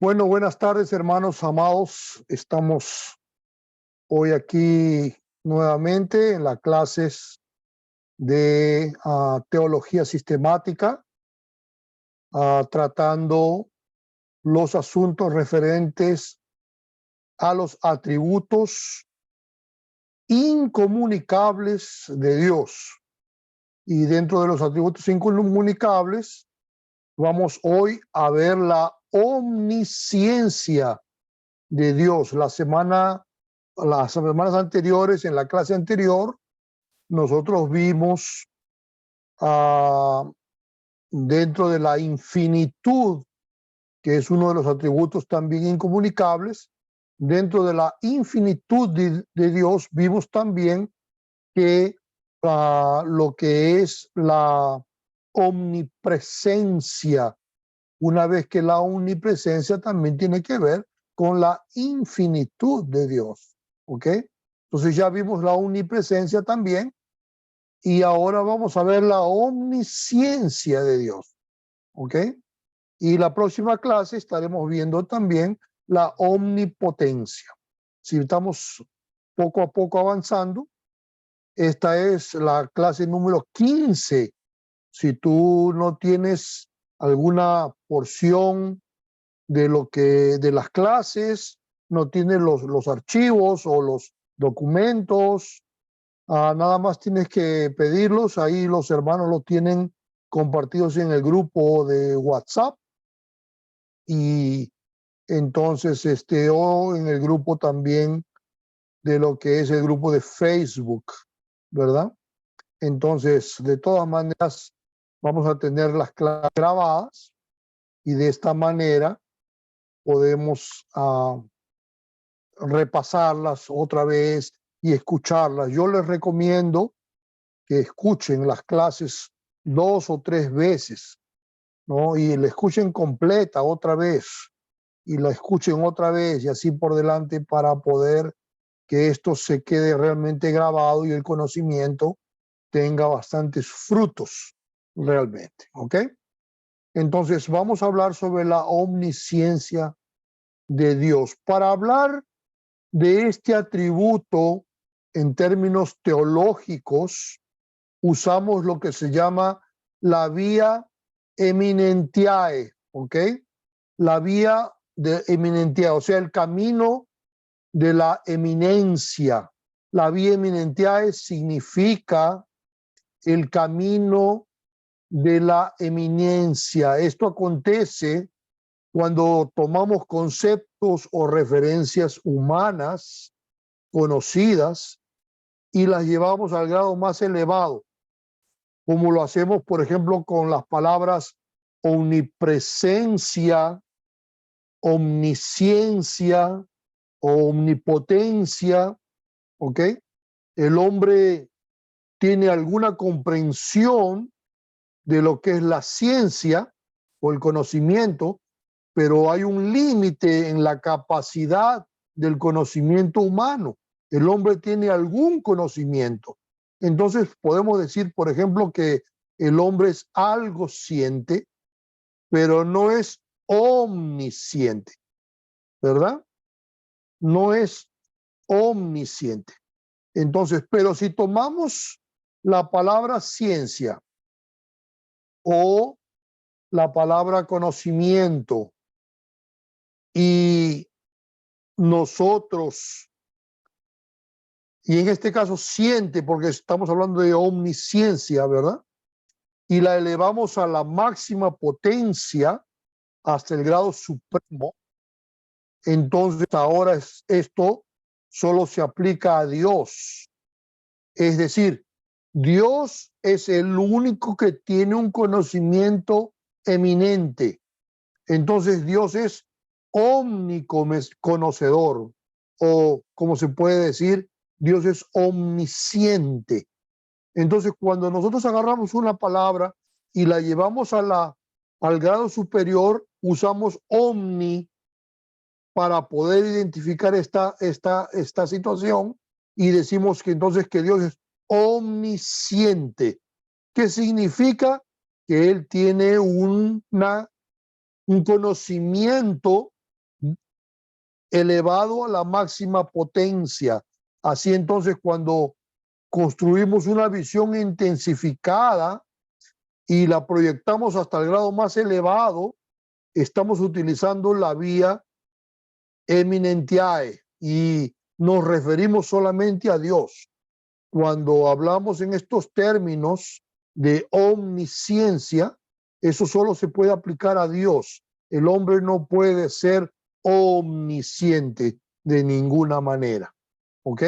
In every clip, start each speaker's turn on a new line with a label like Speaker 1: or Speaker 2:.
Speaker 1: Bueno, buenas tardes, hermanos amados. Estamos hoy aquí nuevamente en las clases de teología sistemática, tratando los asuntos referentes a los atributos incomunicables de Dios. Y dentro de los atributos incomunicables, vamos hoy a ver la omnisciencia de Dios. Las semanas anteriores, en la clase anterior, nosotros vimos dentro de la infinitud, que es uno de los atributos también incomunicables, dentro de la infinitud de Dios, vimos también que lo que es la omnipresencia, una vez que la omnipresencia también tiene que ver con la infinitud de Dios, ¿ok? Entonces ya vimos la omnipresencia también y ahora vamos a ver la omnisciencia de Dios, ¿ok? Y la próxima clase estaremos viendo también la omnipotencia. Si estamos poco a poco avanzando, esta es la clase número 15. Si tú no tienes alguna porción de las clases, no tienes los archivos o los documentos, nada más tienes que pedirlos. Ahí los hermanos los tienen compartidos en el grupo de WhatsApp y entonces o en el grupo también de lo que es el grupo de Facebook, ¿verdad? Entonces, de todas maneras, vamos a tener las clases grabadas y de esta manera podemos repasarlas otra vez y escucharlas. Yo les recomiendo que escuchen las clases 2 o 3 veces, ¿no? Y la escuchen completa otra vez y la escuchen otra vez y así por delante para poder que esto se quede realmente grabado y el conocimiento tenga bastantes frutos realmente, ¿ok? Entonces vamos a hablar sobre la omnisciencia de Dios. Para hablar de este atributo en términos teológicos, usamos lo que se llama la vía eminentiae, ¿ok? La vía de eminentiae, o sea, el camino de la eminencia. La vía eminentiae significa el camino de la eminencia. Esto acontece cuando tomamos conceptos o referencias humanas conocidas y las llevamos al grado más elevado, como lo hacemos, por ejemplo, con las palabras omnipresencia, omnisciencia o omnipotencia, ¿ok? El hombre tiene alguna comprensión de lo que es la ciencia o el conocimiento, pero hay un límite en la capacidad del conocimiento humano. El hombre tiene algún conocimiento. Entonces podemos decir, por ejemplo, que el hombre es algo ciente, pero no es omnisciente, ¿verdad? No es omnisciente. Entonces, pero si tomamos la palabra ciencia o la palabra conocimiento y nosotros, y en este caso siente, porque estamos hablando de omnisciencia, ¿verdad? Y la elevamos a la máxima potencia hasta el grado supremo, entonces ahora esto solo se aplica a Dios. Es decir, Dios es el único que tiene un conocimiento eminente. Entonces Dios es omniconocedor, o como se puede decir, Dios es omnisciente. Entonces cuando nosotros agarramos una palabra y la llevamos al grado superior, usamos omni para poder identificar esta situación y decimos que entonces que Dios es omnisciente. ¿Qué significa? Que Él tiene un conocimiento elevado a la máxima potencia. Así entonces, cuando construimos una visión intensificada y la proyectamos hasta el grado más elevado, estamos utilizando la vía eminentiae y nos referimos solamente a Dios. Cuando hablamos en estos términos de omnisciencia, eso solo se puede aplicar a Dios. El hombre no puede ser omnisciente de ninguna manera. ¿Ok?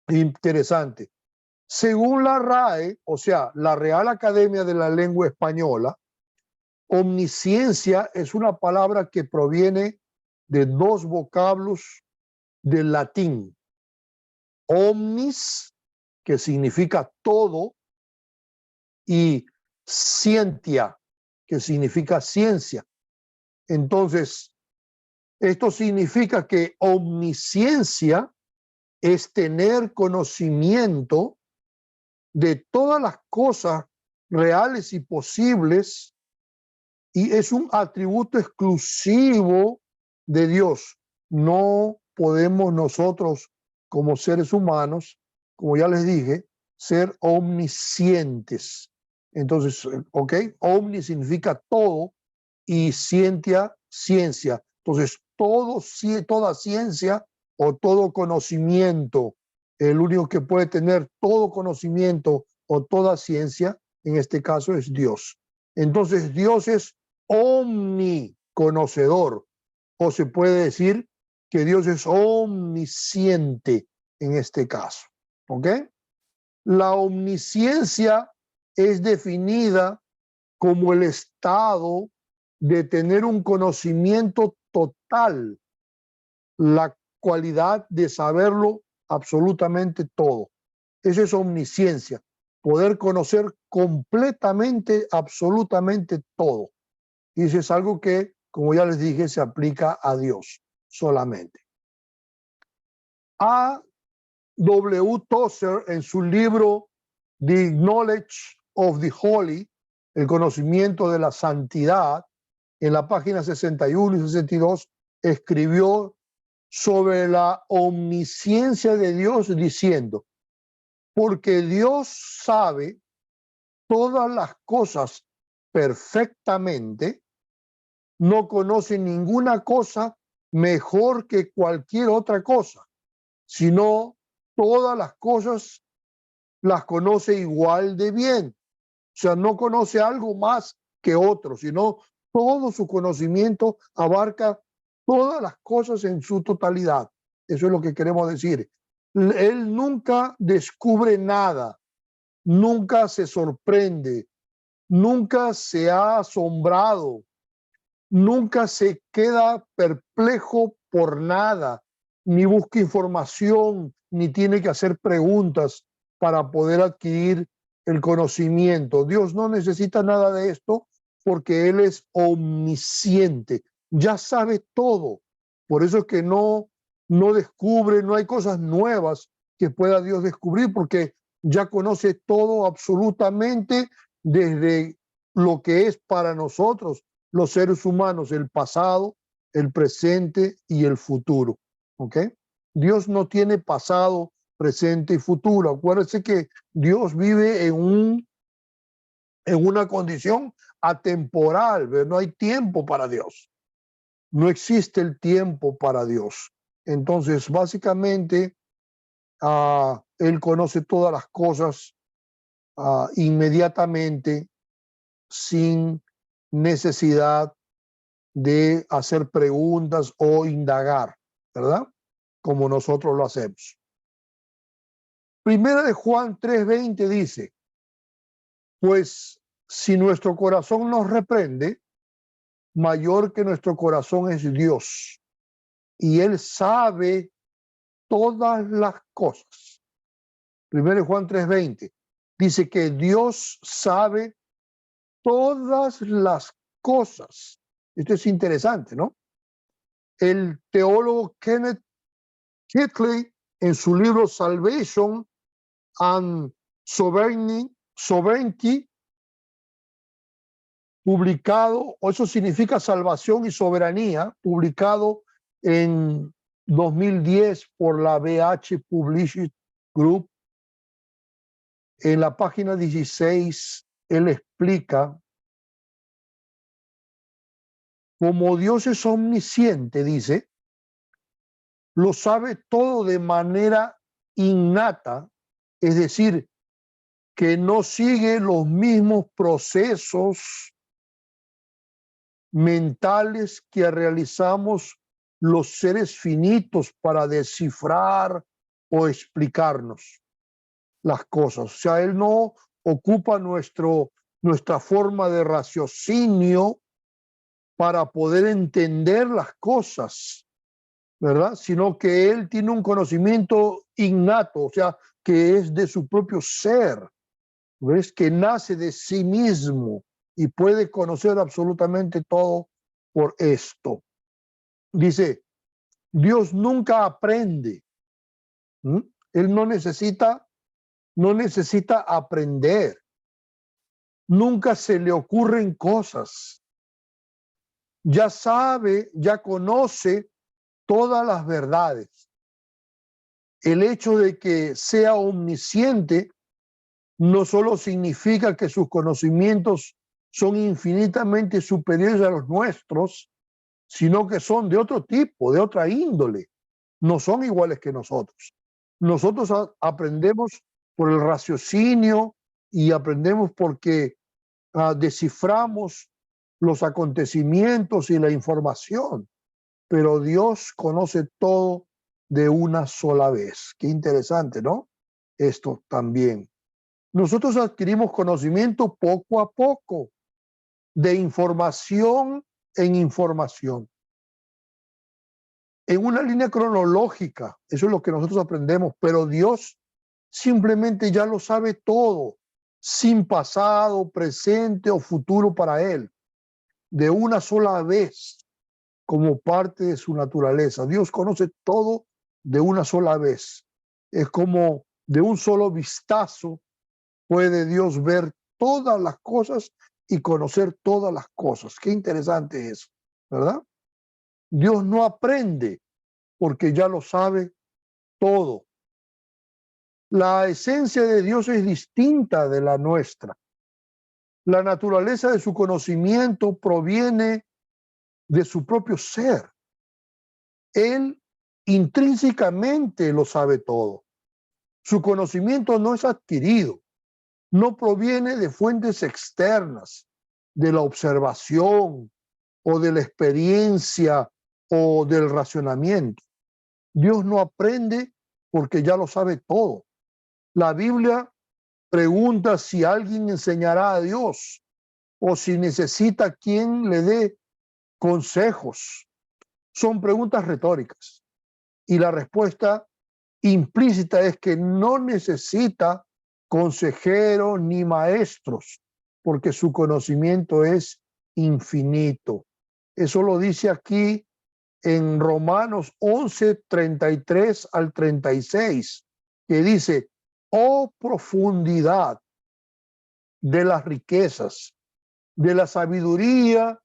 Speaker 1: Interesante. Según la RAE, o sea, la Real Academia de la Lengua Española, omnisciencia es una palabra que proviene de dos vocablos del latín. Omnis, que significa todo, y scientia, que significa ciencia. Entonces, esto significa que omnisciencia es tener conocimiento de todas las cosas reales y posibles, y es un atributo exclusivo de Dios. No podemos nosotros, como seres humanos, como ya les dije, ser omniscientes. Entonces, ¿ok? Omni significa todo y scientia, ciencia. Entonces, toda ciencia o todo conocimiento, el único que puede tener todo conocimiento o toda ciencia, en este caso es Dios. Entonces, Dios es omniconocedor, o se puede decir que Dios es omnisciente en este caso. ¿Ok? La omnisciencia es definida como el estado de tener un conocimiento total, la cualidad de saberlo absolutamente todo. Eso es omnisciencia, poder conocer completamente, absolutamente todo. Y eso es algo que, como ya les dije, se aplica a Dios solamente. A. W. Tozer, en su libro The Knowledge of the Holy, el conocimiento de la santidad, en la página 61 y 62, escribió sobre la omnisciencia de Dios diciendo: porque Dios sabe todas las cosas perfectamente, no conoce ninguna cosa mejor que cualquier otra cosa, sino todas las cosas las conoce igual de bien. O sea, no conoce algo más que otro, sino todo su conocimiento abarca todas las cosas en su totalidad. Eso es lo que queremos decir. Él nunca descubre nada, nunca se sorprende, nunca se ha asombrado, nunca se queda perplejo por nada, ni busca información, ni tiene que hacer preguntas para poder adquirir el conocimiento. Dios no necesita nada de esto porque Él es omnisciente, ya sabe todo. Por eso es que no descubre, no hay cosas nuevas que pueda Dios descubrir, porque ya conoce todo absolutamente, desde lo que es para nosotros los seres humanos, el pasado, el presente y el futuro. ¿Ok? Dios no tiene pasado, presente y futuro. Acuérdense que Dios vive en una condición atemporal, ¿verdad? No hay tiempo para Dios. No existe el tiempo para Dios. Entonces, básicamente, Él conoce todas las cosas inmediatamente, sin necesidad de hacer preguntas o indagar, ¿verdad? Como nosotros lo hacemos. Primera de Juan 3:20 dice: pues si nuestro corazón nos reprende, mayor que nuestro corazón es Dios, y Él sabe todas las cosas. Primera de Juan 3:20 dice que Dios sabe todas las cosas. Esto es interesante, ¿no? El teólogo Kenneth Hinckley, en su libro Salvation and Sovereignty, publicado, o eso significa salvación y soberanía, publicado en 2010 por la BH Publishing Group. En la página 16, él explica como Dios es omnisciente, dice, lo sabe todo de manera innata, es decir, que no sigue los mismos procesos mentales que realizamos los seres finitos para descifrar o explicarnos las cosas. O sea, él no ocupa nuestra forma de raciocinio para poder entender las cosas, ¿verdad? Sino que él tiene un conocimiento innato, o sea, que es de su propio ser, ¿ves? Que nace de sí mismo y puede conocer absolutamente todo por esto. Dice, Dios nunca aprende. ¿Mm? Él no necesita aprender. Nunca se le ocurren cosas. Ya sabe, ya conoce todas las verdades. El hecho de que sea omnisciente no solo significa que sus conocimientos son infinitamente superiores a los nuestros, sino que son de otro tipo, de otra índole. No son iguales que nosotros. Nosotros aprendemos por el raciocinio y aprendemos porque desciframos los acontecimientos y la información, pero Dios conoce todo de una sola vez. Qué interesante, ¿no? Esto también. Nosotros adquirimos conocimiento poco a poco, de información en información, en una línea cronológica. Eso es lo que nosotros aprendemos, pero Dios simplemente ya lo sabe todo, sin pasado, presente o futuro para Él, de una sola vez, como parte de su naturaleza. Dios conoce todo de una sola vez. Es como de un solo vistazo puede Dios ver todas las cosas y conocer todas las cosas. Qué interesante es, ¿verdad? Dios no aprende porque ya lo sabe todo. La esencia de Dios es distinta de la nuestra. La naturaleza de su conocimiento proviene de su propio ser. Él intrínsecamente lo sabe todo. Su conocimiento no es adquirido, no proviene de fuentes externas, de la observación o de la experiencia o del racionamiento. Dios no aprende porque ya lo sabe todo. La Biblia pregunta si alguien enseñará a Dios o si necesita quien le dé consejos. Son preguntas retóricas y la respuesta implícita es que no necesita consejeros ni maestros porque su conocimiento es infinito. Eso lo dice aquí en Romanos 11, 33 al 36, que dice, oh profundidad de las riquezas, de la sabiduría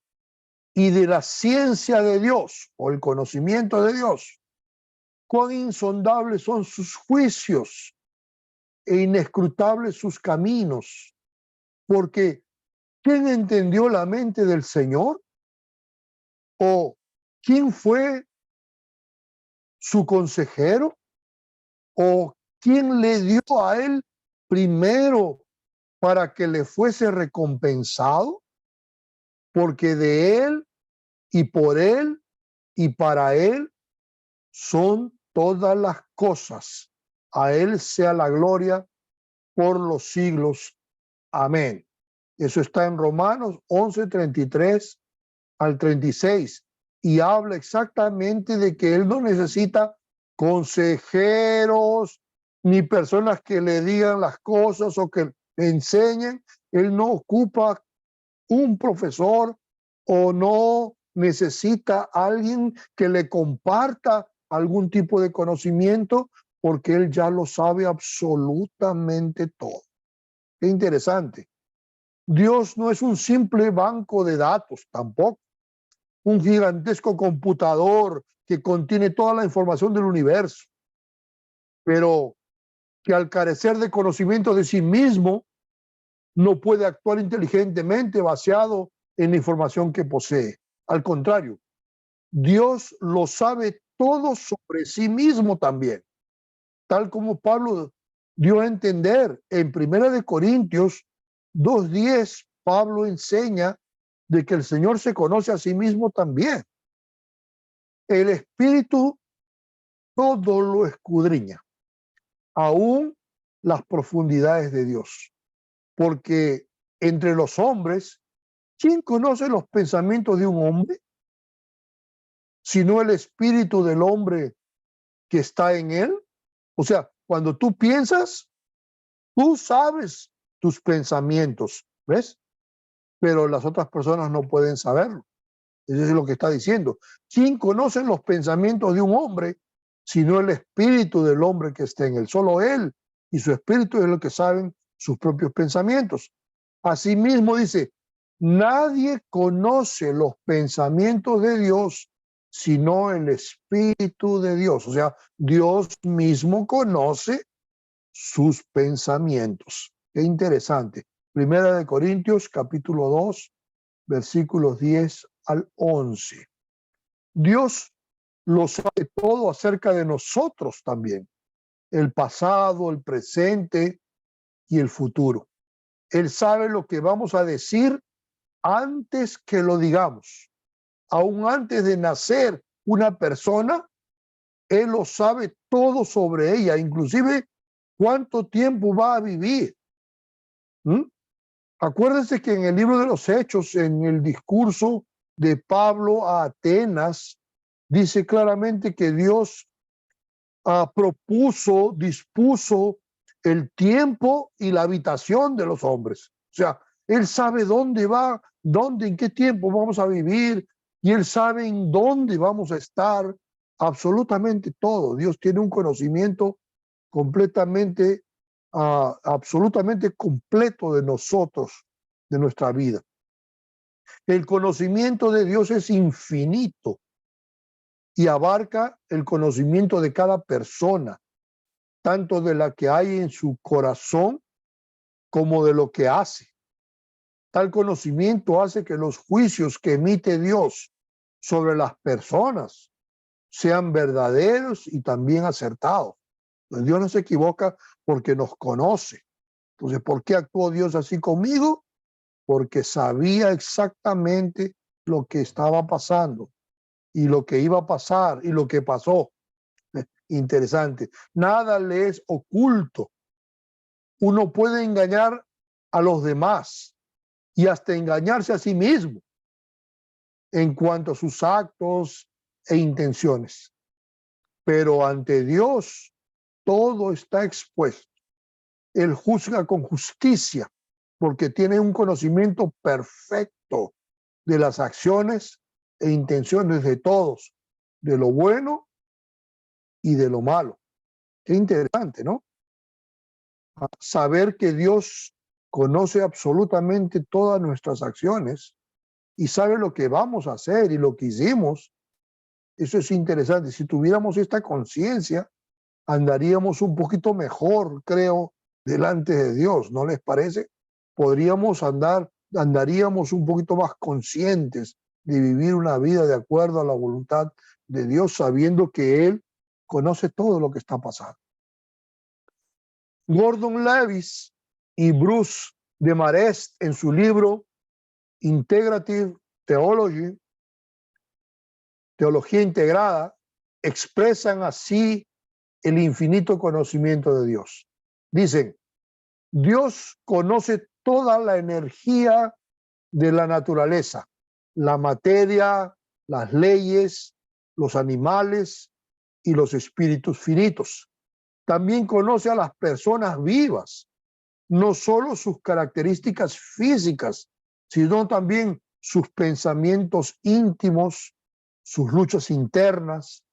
Speaker 1: y de la ciencia de Dios, o el conocimiento de Dios. Cuán insondables son sus juicios e inescrutables sus caminos, porque ¿quién entendió la mente del Señor? ¿O quién fue su consejero? ¿O quién le dio a él primero para que le fuese recompensado? Porque de él y por él y para él son todas las cosas. A él sea la gloria por los siglos. Amén. Eso está en Romanos 11, 33 al 36. Y habla exactamente de que él no necesita consejeros ni personas que le digan las cosas o que le enseñen. Él no ocupa un profesor o no necesita a alguien que le comparta algún tipo de conocimiento porque él ya lo sabe absolutamente todo. Qué interesante. Dios no es un simple banco de datos tampoco, un gigantesco computador que contiene toda la información del universo, pero que al carecer de conocimiento de sí mismo, no puede actuar inteligentemente basado en la información que posee. Al contrario, Dios lo sabe todo sobre sí mismo también, tal como Pablo dio a entender en 1 Corintios 2:10. Pablo enseña de que el Señor se conoce a sí mismo también. El Espíritu todo lo escudriña, aún las profundidades de Dios, porque entre los hombres, ¿quién conoce los pensamientos de un hombre? Sino el espíritu del hombre que está en él. O sea, cuando tú piensas, tú sabes tus pensamientos, ¿ves? Pero las otras personas no pueden saberlo. Eso es lo que está diciendo. ¿Quién conoce los pensamientos de un hombre sino el espíritu del hombre que está en él? Solo él y su espíritu es lo que saben sus propios pensamientos. Asimismo dice, nadie conoce los pensamientos de Dios sino el Espíritu de Dios. O sea, Dios mismo conoce sus pensamientos. Qué interesante. 1 Corintios capítulo 2, versículos 10 al 11. Dios lo sabe todo acerca de nosotros también, el pasado, el presente y el futuro. Él sabe lo que vamos a decir antes que lo digamos. Aún antes de nacer una persona, Él lo sabe todo sobre ella, inclusive cuánto tiempo va a vivir. Acuérdense que en el libro de los Hechos, en el discurso de Pablo a Atenas, dice claramente que Dios dispuso el tiempo y la habitación de los hombres. O sea, Él sabe dónde va, en qué tiempo vamos a vivir, y Él sabe en dónde vamos a estar, absolutamente todo. Dios tiene un conocimiento completamente, absolutamente completo de nosotros, de nuestra vida. El conocimiento de Dios es infinito y abarca el conocimiento de cada persona, tanto de la que hay en su corazón como de lo que hace. Tal conocimiento hace que los juicios que emite Dios sobre las personas sean verdaderos y también acertados. Pues Dios no se equivoca porque nos conoce. Entonces, ¿por qué actuó Dios así conmigo? Porque sabía exactamente lo que estaba pasando y lo que iba a pasar y lo que pasó. Interesante. Nada le es oculto. Uno puede engañar a los demás y hasta engañarse a sí mismo en cuanto a sus actos e intenciones. Pero ante Dios todo está expuesto. Él juzga con justicia porque tiene un conocimiento perfecto de las acciones e intenciones de todos, de lo bueno y de lo malo. Qué interesante, ¿no? Saber que Dios conoce absolutamente todas nuestras acciones y sabe lo que vamos a hacer y lo que hicimos. Eso es interesante. Si tuviéramos esta conciencia, andaríamos un poquito mejor, creo, delante de Dios, ¿no les parece? Andaríamos un poquito más conscientes de vivir una vida de acuerdo a la voluntad de Dios, sabiendo que Él conoce todo lo que está pasando. Gordon Lewis y Bruce Demarest, en su libro Integrative Theology, Teología Integrada, expresan así el infinito conocimiento de Dios. Dicen, Dios conoce toda la energía de la naturaleza, la materia, las leyes, los animales y los espíritus finitos. También conoce a las personas vivas, no solo sus características físicas, sino también sus pensamientos íntimos, sus luchas internas,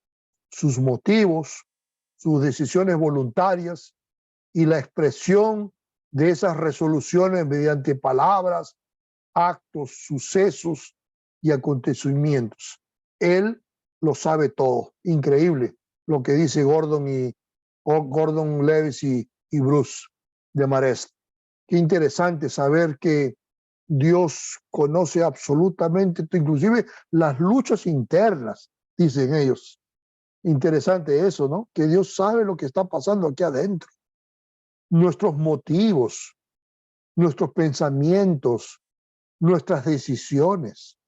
Speaker 1: sus motivos, sus decisiones voluntarias y la expresión de esas resoluciones mediante palabras, actos, sucesos y acontecimientos. Él lo sabe todo. Increíble lo que dice Gordon Lewis y Bruce Demarest. Qué interesante saber que Dios conoce absolutamente, inclusive las luchas internas, dicen ellos. Interesante eso, ¿no? Que Dios sabe lo que está pasando aquí adentro. Nuestros motivos, nuestros pensamientos, nuestras decisiones,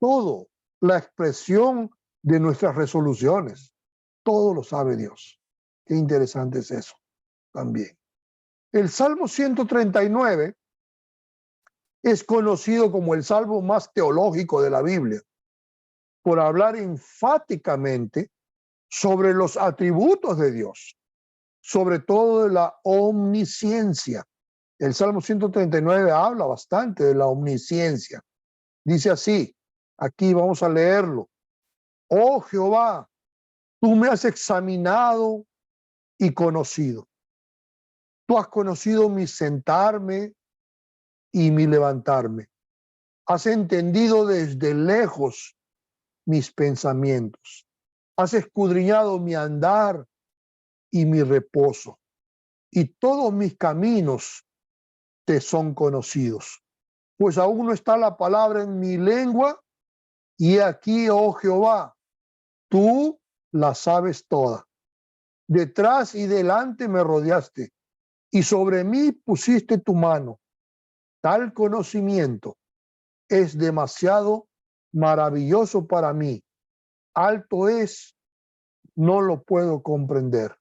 Speaker 1: todo, la expresión de nuestras resoluciones, todo lo sabe Dios. Qué interesante es eso también. El Salmo 139 es conocido como el salmo más teológico de la Biblia, por hablar enfáticamente sobre los atributos de Dios, sobre todo de la omnisciencia. El Salmo 139 habla bastante de la omnisciencia. Dice así, aquí vamos a leerlo. Oh Jehová, tú me has examinado y conocido. Tú has conocido mi sentarme y mi levantarme. Has entendido desde lejos mis pensamientos. Has escudriñado mi andar y mi reposo. Y todos mis caminos te son conocidos. Pues aún no está la palabra en mi lengua, y aquí, oh Jehová, tú la sabes toda. Detrás y delante me rodeaste, y sobre mí pusiste tu mano. Tal conocimiento es demasiado maravilloso para mí. Alto es, no lo puedo comprender.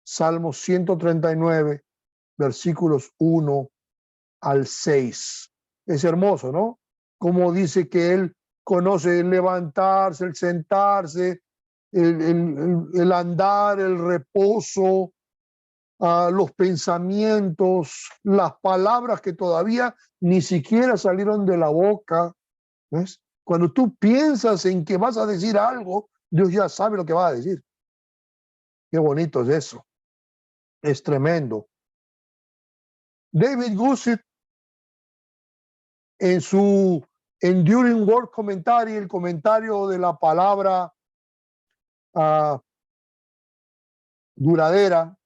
Speaker 1: Salmo 139, versículos 1 al 6. Es hermoso, ¿no? Como dice que él conoce el levantarse, el sentarse, el andar, el reposo, los pensamientos, las palabras que todavía ni siquiera salieron de la boca. ¿Ves? Cuando tú piensas en que vas a decir algo, Dios ya sabe lo que va a decir. Qué bonito es eso. Es tremendo. David Guzik, en su Enduring Word Commentary, el comentario de la palabra duradera,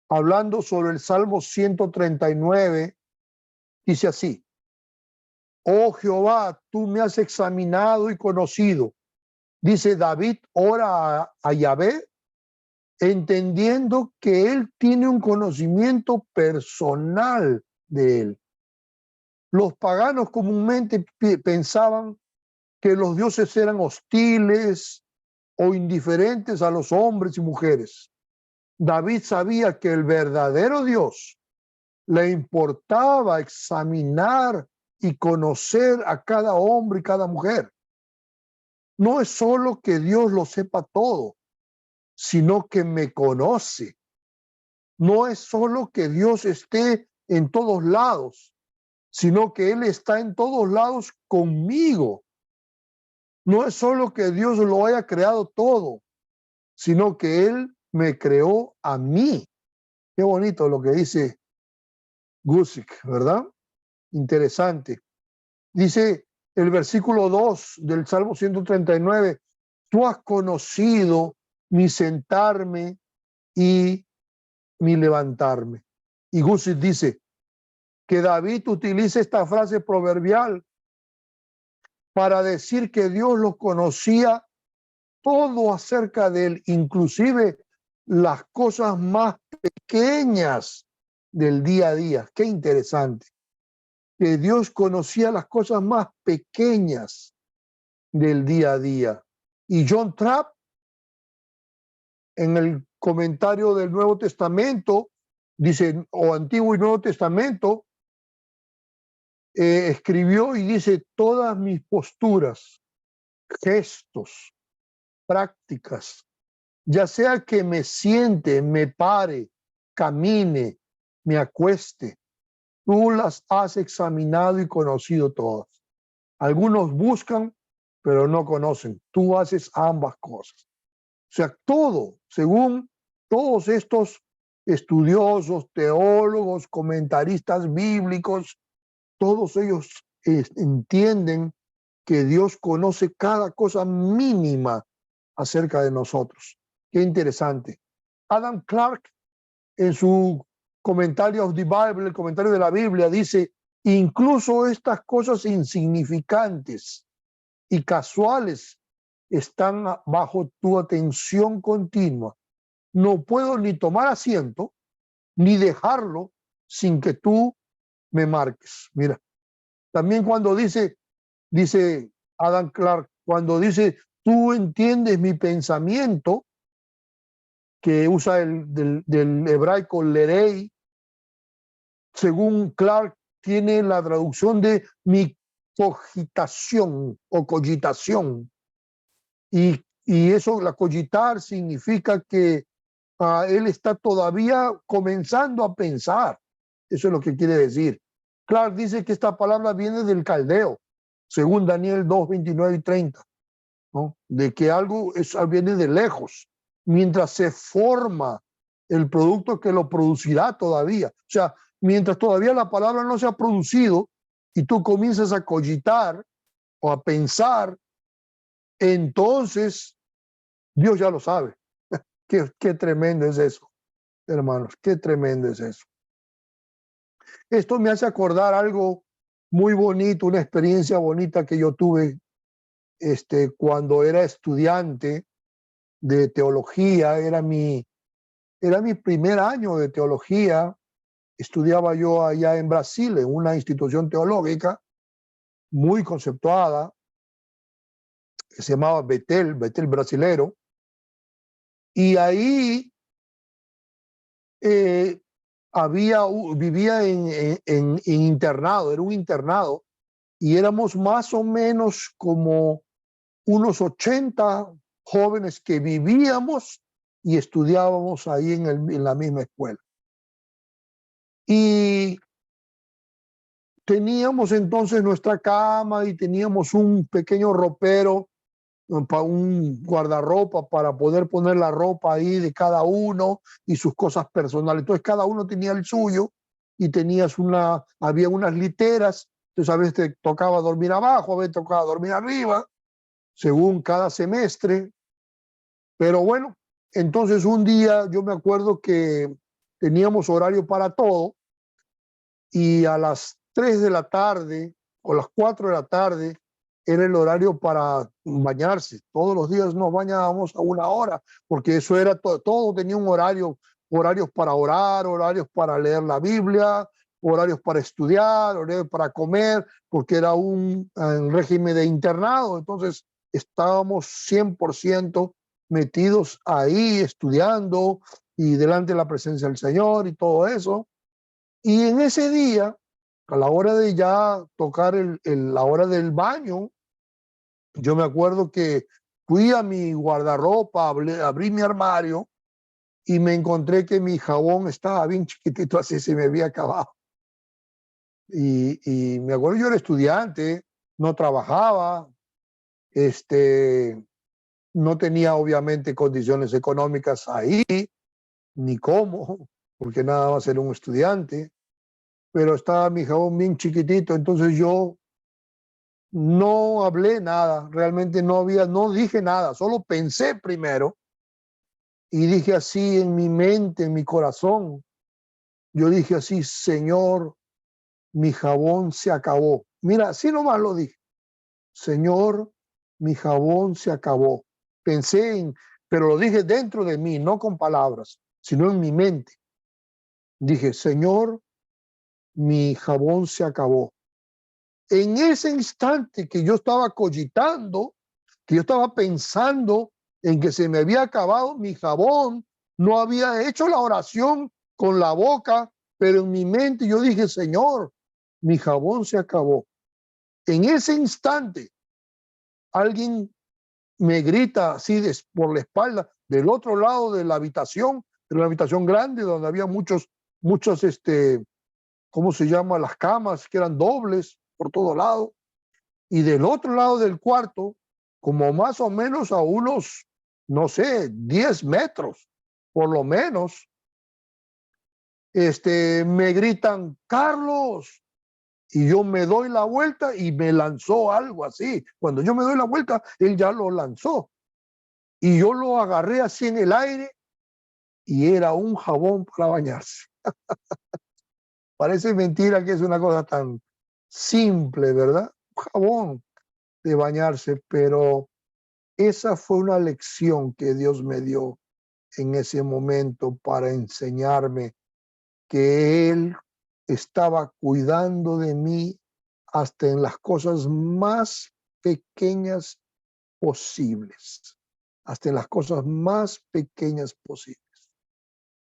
Speaker 1: hablando sobre el Salmo 139, dice así: Oh Jehová, tú me has examinado y conocido. Dice David, ora a Yahvé, entendiendo que él tiene un conocimiento personal de él. Los paganos comúnmente pensaban que los dioses eran hostiles o indiferentes a los hombres y mujeres. David sabía que el verdadero Dios le importaba examinar y conocer a cada hombre y cada mujer. No es solo que Dios lo sepa todo, sino que me conoce. No es solo que Dios esté en todos lados, sino que Él está en todos lados conmigo. No es solo que Dios lo haya creado todo, sino que Él me creó a mí. Qué bonito lo que dice Guzik, ¿verdad? Interesante. Dice el versículo 2 del Salmo 139, tú has conocido mi sentarme y mi levantarme. Y Guzik dice que David utiliza esta frase proverbial para decir que Dios lo conocía todo acerca de él, inclusive las cosas más pequeñas del día a día. Qué interesante. Que Dios conocía las cosas más pequeñas del día a día. Y John Trapp, en el comentario del Nuevo Testamento, dice, o Antiguo y Nuevo Testamento, escribió y dice, todas mis posturas, gestos, prácticas, ya sea que me siente, me pare, camine, me acueste, tú las has examinado y conocido todas. Algunos buscan, pero no conocen. Tú haces ambas cosas. O sea, todo, según todos estos estudiosos, teólogos, comentaristas bíblicos, todos ellos entienden que Dios conoce cada cosa mínima acerca de nosotros. Qué interesante. Adam Clark, en su comentario of the Bible, el comentario de la Biblia, dice: incluso estas cosas insignificantes y casuales están bajo tu atención continua. No puedo ni tomar asiento ni dejarlo sin que tú me marques. Mira, también cuando dice Adam Clark, cuando dice tú entiendes mi pensamiento, que usa del hebraico lerei, según Clark, tiene la traducción de mi cogitación o cogitación. Y eso, la cogitar, significa que él está todavía comenzando a pensar. Eso es lo que quiere decir. Clark dice que esta palabra viene del caldeo, según Daniel 2, 29 y 30, ¿no? De que algo viene de lejos, mientras se forma el producto que lo producirá todavía. O sea, mientras todavía la palabra no se ha producido y tú comienzas a cogitar o a pensar, entonces Dios ya lo sabe. Qué tremendo es eso, hermanos, qué tremendo es eso. Esto me hace acordar algo muy bonito, una experiencia bonita que yo tuve cuando era estudiante de teología. Era mi primer año de teología. Estudiaba yo allá en Brasil, en una institución teológica muy conceptuada, que se llamaba Betel Brasilero. Y ahí vivía en internado, era un internado, y éramos más o menos como unos 80 jóvenes que vivíamos y estudiábamos ahí en la misma escuela. Y teníamos entonces nuestra cama y teníamos un pequeño ropero, un guardarropa para poder poner la ropa ahí de cada uno y sus cosas personales. Entonces cada uno tenía el suyo y había unas literas. Entonces a veces te tocaba dormir abajo, a veces tocaba dormir arriba, según cada semestre. Pero bueno, entonces un día yo me acuerdo que teníamos horario para todo, y a las 3 de la tarde o las 4 de la tarde era el horario para bañarse. Todos los días nos bañábamos a una hora, porque eso era todo tenía un horario, horarios para orar, horarios para leer la Biblia, horarios para estudiar, horarios para comer, porque era un régimen de internado. Entonces estábamos 100% metidos ahí estudiando y delante de la presencia del Señor y todo eso. Y en ese día, a la hora de ya tocar la hora del baño, yo me acuerdo que fui a mi guardarropa, abrí mi armario y me encontré que mi jabón estaba bien chiquitito, así se me había acabado. Y me acuerdo, yo era estudiante, no trabajaba, no tenía obviamente condiciones económicas ahí, ni cómo, porque nada más era un estudiante, pero estaba mi jabón bien chiquitito. Entonces yo no hablé nada, realmente no dije nada, solo pensé primero y dije así en mi mente, en mi corazón, yo dije así: Señor, mi jabón se acabó. Mira, así nomás lo dije: Señor, mi jabón se acabó. Pero lo dije dentro de mí, no con palabras, sino en mi mente. Dije: Señor, mi jabón se acabó. En ese instante que yo estaba cogitando, que yo estaba pensando en que se me había acabado mi jabón, no había hecho la oración con la boca, pero en mi mente yo dije: Señor, mi jabón se acabó. En ese instante, alguien me grita así por la espalda, del otro lado de la habitación, de una habitación grande donde había muchos, ¿cómo se llama? Las camas, que eran dobles por todo lado. Y del otro lado del cuarto, como más o menos a unos, no sé, 10 metros, por lo menos, me gritan: Carlos. Y yo me doy la vuelta y me lanzó algo así. Cuando yo me doy la vuelta, él ya lo lanzó. Y yo lo agarré así en el aire y era un jabón para bañarse. Parece mentira que es una cosa tan simple, ¿verdad? Un jabón de bañarse, pero esa fue una lección que Dios me dio en ese momento para enseñarme que Él estaba cuidando de mí hasta en las cosas más pequeñas posibles, hasta en las cosas más pequeñas posibles.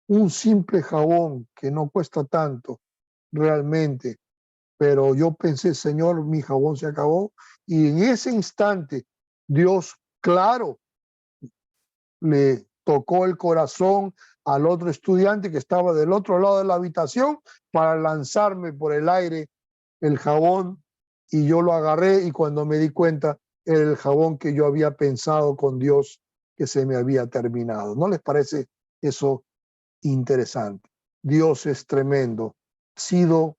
Speaker 1: Un simple jabón que no cuesta tanto realmente, pero yo pensé, Señor, mi jabón se acabó, y en ese instante Dios, claro, le tocó el corazón al otro estudiante que estaba del otro lado de la habitación para lanzarme por el aire el jabón, y yo lo agarré, y cuando me di cuenta era el jabón que yo había pensado con Dios que se me había terminado. ¿No les parece eso interesante? Dios es tremendo. Ha sido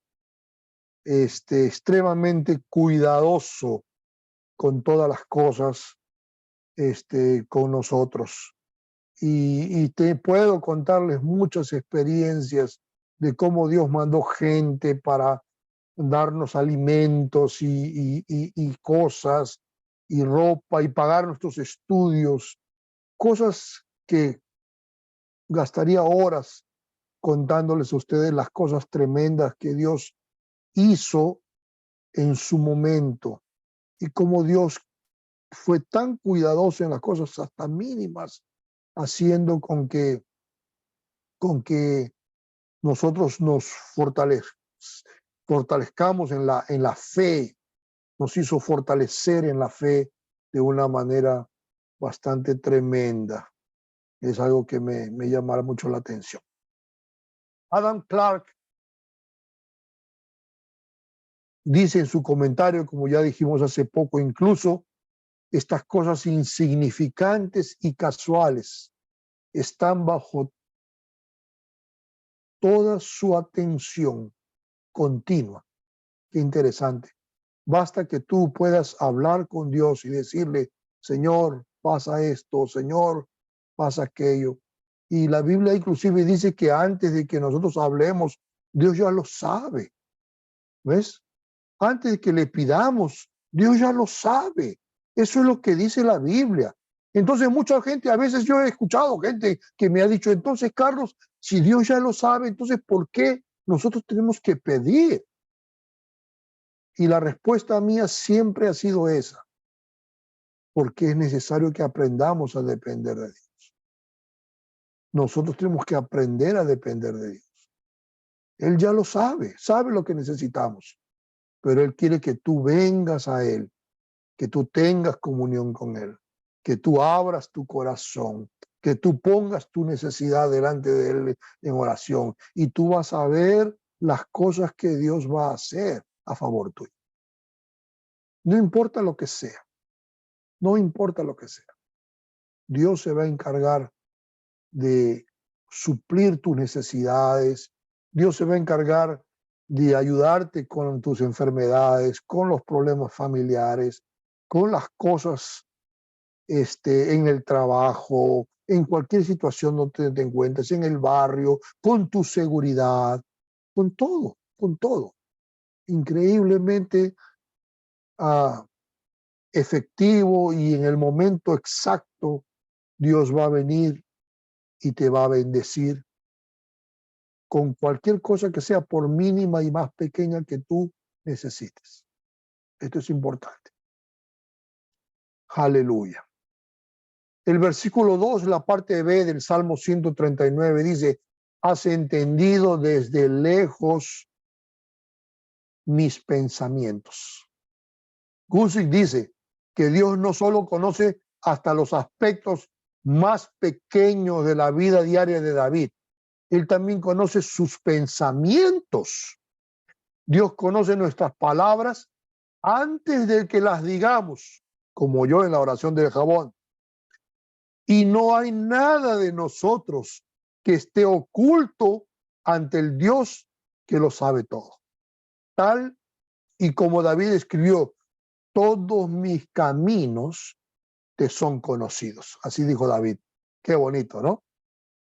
Speaker 1: extremadamente cuidadoso con todas las cosas con nosotros. Y te puedo contarles muchas experiencias de cómo Dios mandó gente para darnos alimentos y cosas y ropa y pagar nuestros estudios, cosas que gastaría horas contándoles a ustedes las cosas tremendas que Dios hizo en su momento y cómo Dios fue tan cuidadoso en las cosas hasta mínimas, haciendo con que nosotros nos fortalezcamos en la fe, nos hizo fortalecer en la fe de una manera bastante tremenda. Es algo que me llama mucho la atención. Adam Clark dice en su comentario, como ya dijimos hace poco, incluso estas cosas insignificantes y casuales están bajo toda su atención continua. Qué interesante. Basta que tú puedas hablar con Dios y decirle, Señor, pasa esto, Señor, pasa aquello. Y la Biblia inclusive dice que antes de que nosotros hablemos, Dios ya lo sabe. ¿Ves? Antes de que le pidamos, Dios ya lo sabe. Eso es lo que dice la Biblia. Entonces mucha gente, a veces yo he escuchado gente que me ha dicho, entonces Carlos, si Dios ya lo sabe, entonces ¿por qué nosotros tenemos que pedir? Y la respuesta mía siempre ha sido esa, porque es necesario que aprendamos a depender de Dios. Nosotros tenemos que aprender a depender de Dios. Él ya lo sabe, sabe lo que necesitamos, pero Él quiere que tú vengas a Él, que tú tengas comunión con Él, que tú abras tu corazón, que tú pongas tu necesidad delante de Él en oración, y tú vas a ver las cosas que Dios va a hacer a favor tuyo. No importa lo que sea, no importa lo que sea. Dios se va a encargar de suplir tus necesidades. Dios se va a encargar de ayudarte con tus enfermedades, con los problemas familiares, con las cosas en el trabajo, en cualquier situación donde te encuentres, en el barrio, con tu seguridad, con todo, con todo. Increíblemente efectivo, y en el momento exacto Dios va a venir y te va a bendecir con cualquier cosa que sea, por mínima y más pequeña que tú necesites. Esto es importante. Aleluya. El versículo 2, la parte B del Salmo 139 dice, has entendido desde lejos mis pensamientos. Gusick dice que Dios no solo conoce hasta los aspectos más pequeños de la vida diaria de David, Él también conoce sus pensamientos. Dios conoce nuestras palabras antes de que las digamos, como yo en la oración del jabón. Y no hay nada de nosotros que esté oculto ante el Dios que lo sabe todo. Tal Y como David escribió, todos mis caminos te son conocidos. Así dijo David. Qué bonito, ¿no?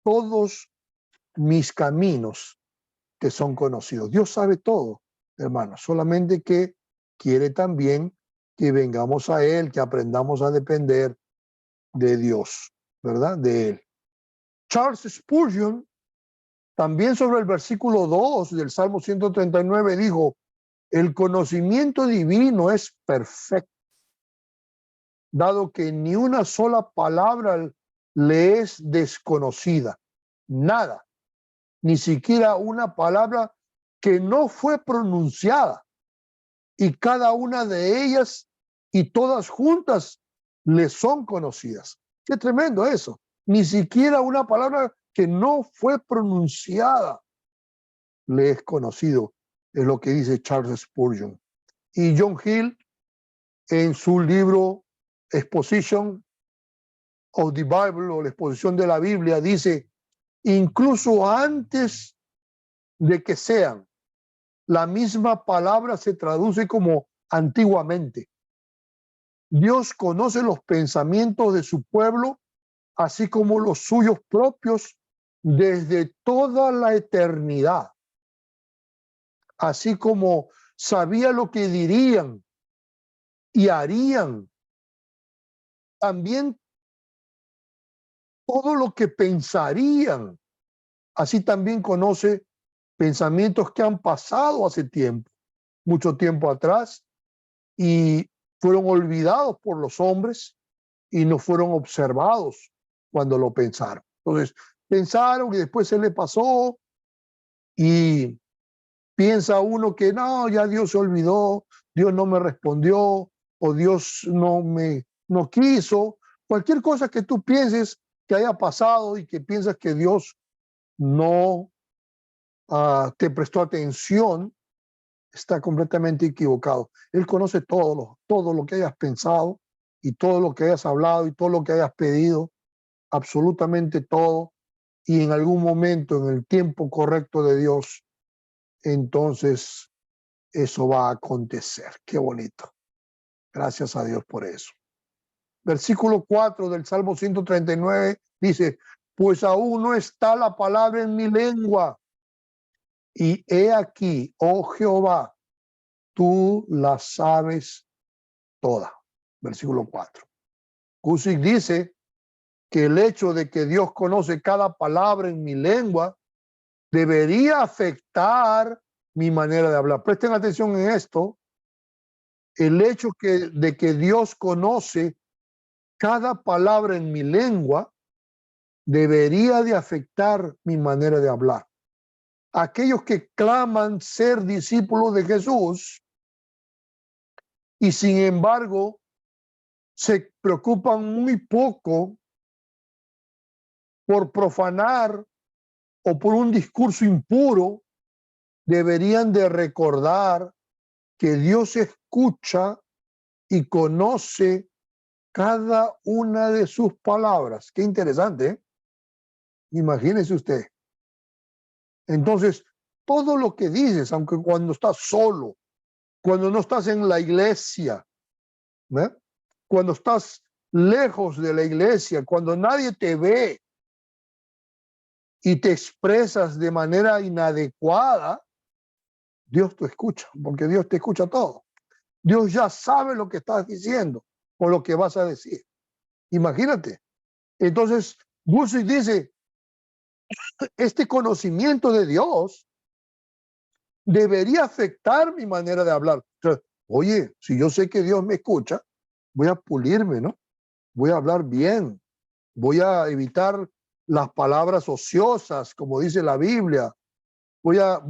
Speaker 1: Todos mis caminos te son conocidos. Dios sabe todo, hermanos, solamente que quiere también que vengamos a Él, que aprendamos a depender de Dios, ¿verdad? De Él. Charles Spurgeon, también sobre el versículo 2 del Salmo 139, dijo, el conocimiento divino es perfecto, dado que ni una sola palabra le es desconocida, nada, ni siquiera una palabra que no fue pronunciada, y cada una de ellas y todas juntas le son conocidas. Qué tremendo eso. Ni siquiera una palabra que no fue pronunciada le es conocido, es lo que dice Charles Spurgeon. Y John Hill, en su libro Exposition of the Bible, o la exposición de la Biblia, dice, incluso antes de que sean, la misma palabra se traduce como antiguamente. Dios conoce los pensamientos de su pueblo, así como los suyos propios, desde toda la eternidad. Así como sabía lo que dirían y harían, también todo lo que pensarían. Así también conoce pensamientos que han pasado hace tiempo, mucho tiempo atrás, y fueron olvidados por los hombres y no fueron observados cuando lo pensaron. Entonces, pensaron y después se le pasó y piensa uno que no, ya Dios se olvidó, Dios no me respondió o Dios no quiso. Cualquier cosa que tú pienses que haya pasado y que piensas que Dios no te prestó atención, está completamente equivocado. Él conoce todo lo que hayas pensado y todo lo que hayas hablado y todo lo que hayas pedido, absolutamente todo. Y en algún momento, en el tiempo correcto de Dios, entonces eso va a acontecer. Qué bonito. Gracias a Dios por eso. Versículo 4 del Salmo 139 dice, pues aún no está la palabra en mi lengua. Y he aquí, oh Jehová, tú la sabes toda. Versículo 4. Cusick dice que el hecho de que Dios conoce cada palabra en mi lengua debería afectar mi manera de hablar. Presten atención en esto. El hecho de que Dios conoce cada palabra en mi lengua debería de afectar mi manera de hablar. Aquellos que claman ser discípulos de Jesús y sin embargo se preocupan muy poco por profanar o por un discurso impuro, deberían de recordar que Dios escucha y conoce cada una de sus palabras. Qué interesante, ¿eh? Imagínese usted. Entonces, todo lo que dices, aunque cuando estás solo, cuando no estás en la iglesia, ¿eh? Cuando estás lejos de la iglesia, cuando nadie te ve y te expresas de manera inadecuada, Dios te escucha, porque Dios te escucha todo. Dios ya sabe lo que estás diciendo o lo que vas a decir. Imagínate. Entonces, Gusick dice, este conocimiento de Dios debería afectar mi manera de hablar. O sea, oye, si yo sé que Dios me escucha, voy a pulirme, ¿no? Voy a hablar bien, voy a evitar las palabras ociosas, como dice la Biblia. Voy a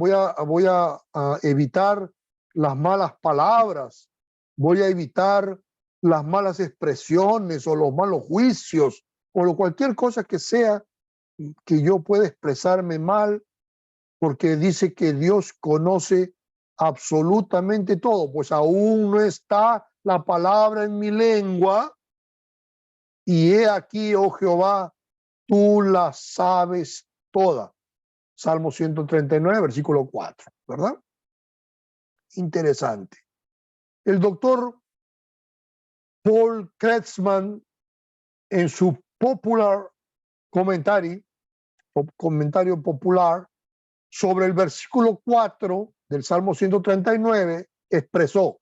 Speaker 1: evitar las malas palabras, voy a evitar las malas expresiones o los malos juicios o cualquier cosa que sea que yo pueda expresarme mal, porque dice que Dios conoce absolutamente todo. Pues aún no está la palabra en mi lengua y he aquí, oh Jehová, tú la sabes toda. Salmo 139, versículo 4, ¿verdad? Interesante. El doctor Paul Kretsman, en su comentario popular sobre el versículo 4 del Salmo 139, expresó: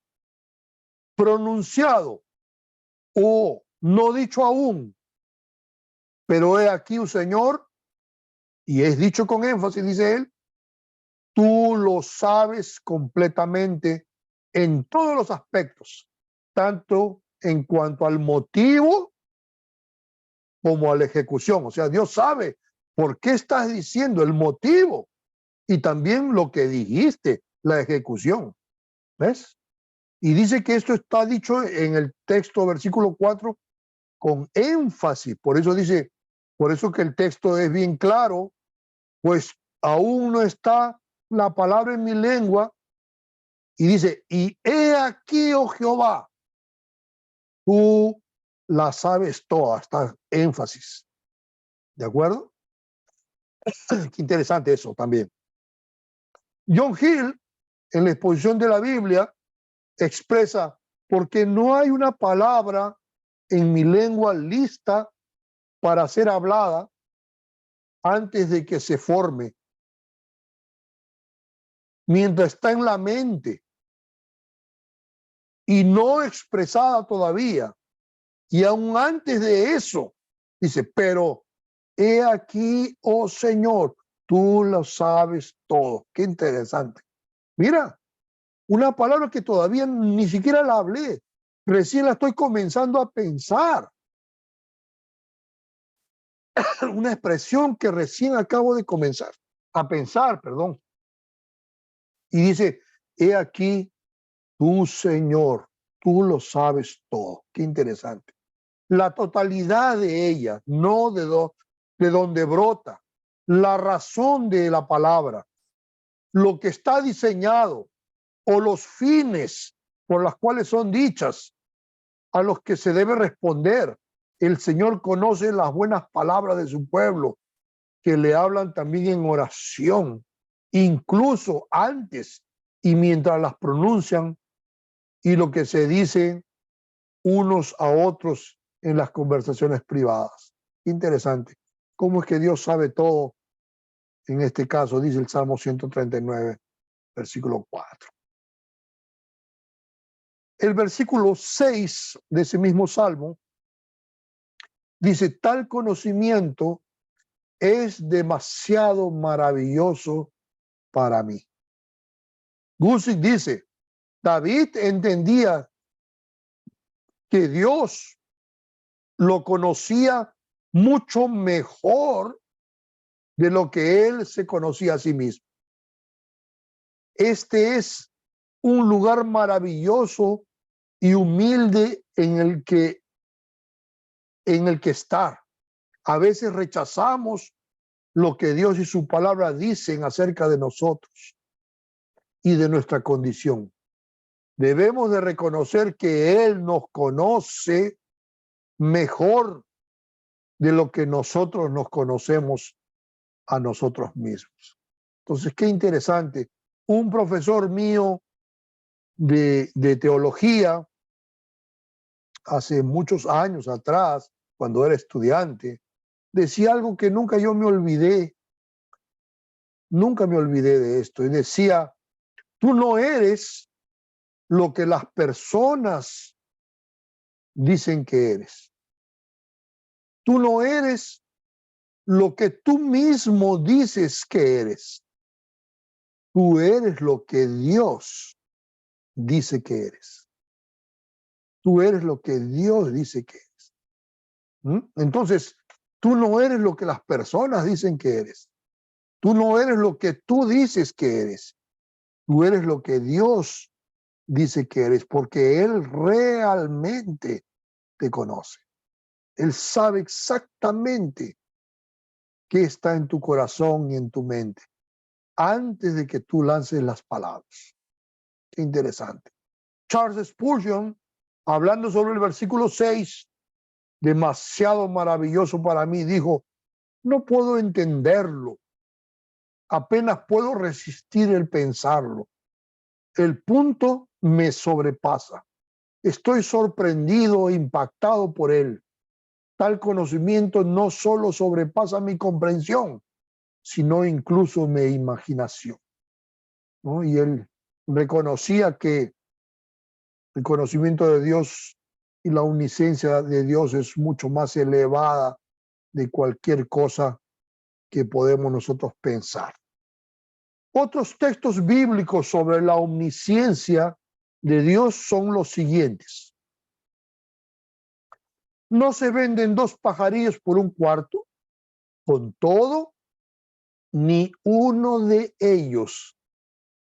Speaker 1: pronunciado o no dicho aún, pero he aquí, oh Señor, y es dicho con énfasis, dice él, tú lo sabes completamente en todos los aspectos, tanto en cuanto al motivo como a la ejecución. O sea, Dios sabe por qué estás diciendo, el motivo, y también lo que dijiste, la ejecución. ¿Ves? Y dice que esto está dicho en el texto, versículo 4, con énfasis. Por eso dice, por eso que el texto es bien claro, pues aún no está la palabra en mi lengua, y dice, y he aquí, oh Jehová, tú la sabes toda, está énfasis. ¿De acuerdo? Qué interesante eso también. John Hill, en la exposición de la Biblia, expresa, porque no hay una palabra en mi lengua lista para ser hablada antes de que se forme. Mientras está en la mente y no expresada todavía. Y aún antes de eso, dice, pero he aquí, oh Señor, tú lo sabes todo. Qué interesante. Mira, una palabra que todavía ni siquiera la hablé. Recién la estoy comenzando a pensar. Una expresión que recién acabo de comenzar a pensar, perdón. Y dice, he aquí, tú, Señor, tú lo sabes todo. Qué interesante. La totalidad de ella, no de donde brota, la razón de la palabra, lo que está diseñado o los fines por los cuales son dichas, a los que se debe responder. El Señor conoce las buenas palabras de su pueblo, que le hablan también en oración, incluso antes y mientras las pronuncian, y lo que se dice unos a otros en las conversaciones privadas. Interesante. ¿Cómo es que Dios sabe todo? En este caso, dice el Salmo 139, versículo 4. El versículo 6 de ese mismo Salmo dice, tal conocimiento es demasiado maravilloso para mí. Gusick dice, David entendía que Dios lo conocía mucho mejor de lo que él se conocía a sí mismo. Este es un lugar maravilloso y humilde en el que estar. A veces rechazamos lo que Dios y su palabra dicen acerca de nosotros y de nuestra condición. Debemos de reconocer que Él nos conoce mejor de lo que nosotros nos conocemos a nosotros mismos. Entonces, qué interesante. Un profesor mío de teología, hace muchos años atrás, cuando era estudiante, decía algo que nunca yo me olvidé. Nunca me olvidé de esto. Y decía, tú no eres lo que las personas dicen que eres. Tú no eres lo que tú mismo dices que eres. Tú eres lo que Dios dice que eres. Tú eres lo que Dios dice que eres. Entonces, tú no eres lo que las personas dicen que eres. Tú no eres lo que tú dices que eres. Tú eres lo que Dios dice que eres, porque Él realmente te conoce. Él sabe exactamente qué está en tu corazón y en tu mente antes de que tú lances las palabras. Qué interesante. Charles Spurgeon, hablando sobre el versículo 6, demasiado maravilloso para mí, dijo, no puedo entenderlo, apenas puedo resistir el pensarlo. El punto me sobrepasa. Estoy sorprendido e impactado por él. Tal conocimiento no solo sobrepasa mi comprensión, sino incluso mi imaginación, ¿no? Y él reconocía que el conocimiento de Dios y la omnisciencia de Dios es mucho más elevada de cualquier cosa que podemos nosotros pensar. Otros textos bíblicos sobre la omnisciencia de Dios son los siguientes. No se venden dos pajarillos por un cuarto, con todo, ni uno de ellos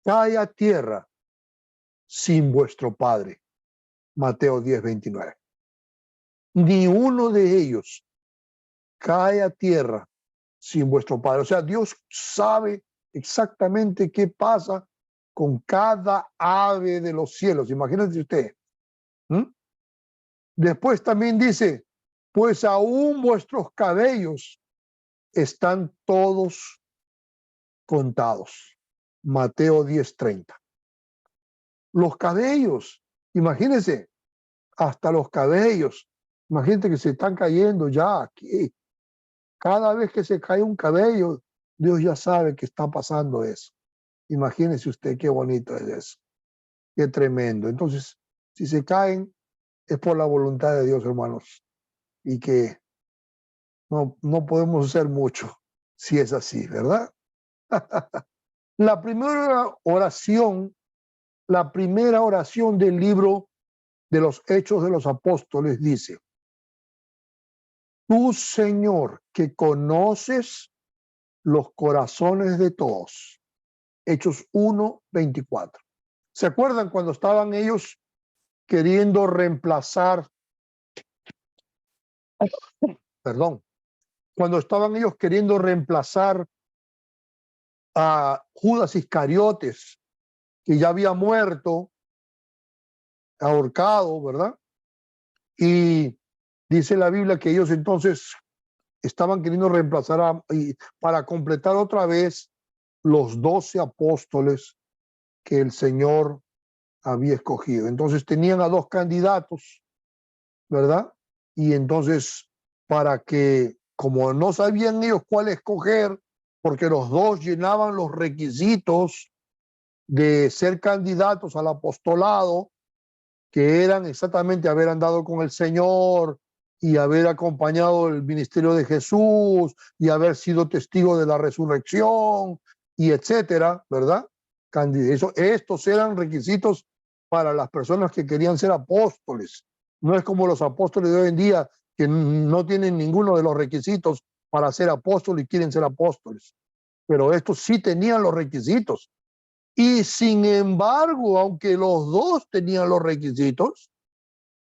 Speaker 1: cae a tierra sin vuestro Padre. Mateo 10:29. Ni uno de ellos cae a tierra sin vuestro Padre. O sea, Dios sabe exactamente qué pasa con cada ave de los cielos. Imagínense usted. Después también dice, pues aún vuestros cabellos están todos contados. Mateo 10:30. Los cabellos, imagínense, hasta los cabellos. Imagínate que se están cayendo ya aquí. Cada vez que se cae un cabello, Dios ya sabe que está pasando eso. Imagínese usted qué bonito es eso. Qué tremendo. Entonces, si se caen, es por la voluntad de Dios, hermanos. Y que no podemos hacer mucho si es así, ¿verdad? La primera oración del libro de los Hechos de los Apóstoles dice, tú, Señor, que conoces los corazones de todos. Hechos 1:24. ¿Se acuerdan cuando estaban ellos queriendo reemplazar, cuando estaban ellos queriendo reemplazar a Judas Iscariotes, que ya había muerto, ahorcado, ¿verdad? Y dice la Biblia que ellos entonces estaban queriendo reemplazar para completar otra vez los 12 apóstoles que el Señor había escogido. Entonces tenían a dos candidatos, ¿verdad? Y entonces, para que, como no sabían ellos cuál escoger, porque los dos llenaban los requisitos de ser candidatos al apostolado, que eran exactamente haber andado con el Señor y haber acompañado el ministerio de Jesús y haber sido testigo de la resurrección y etcétera, ¿verdad? Estos eran requisitos para las personas que querían ser apóstoles. No es como los apóstoles de hoy en día que no tienen ninguno de los requisitos para ser apóstoles y quieren ser apóstoles. Pero estos sí tenían los requisitos. Y sin embargo, aunque los dos tenían los requisitos,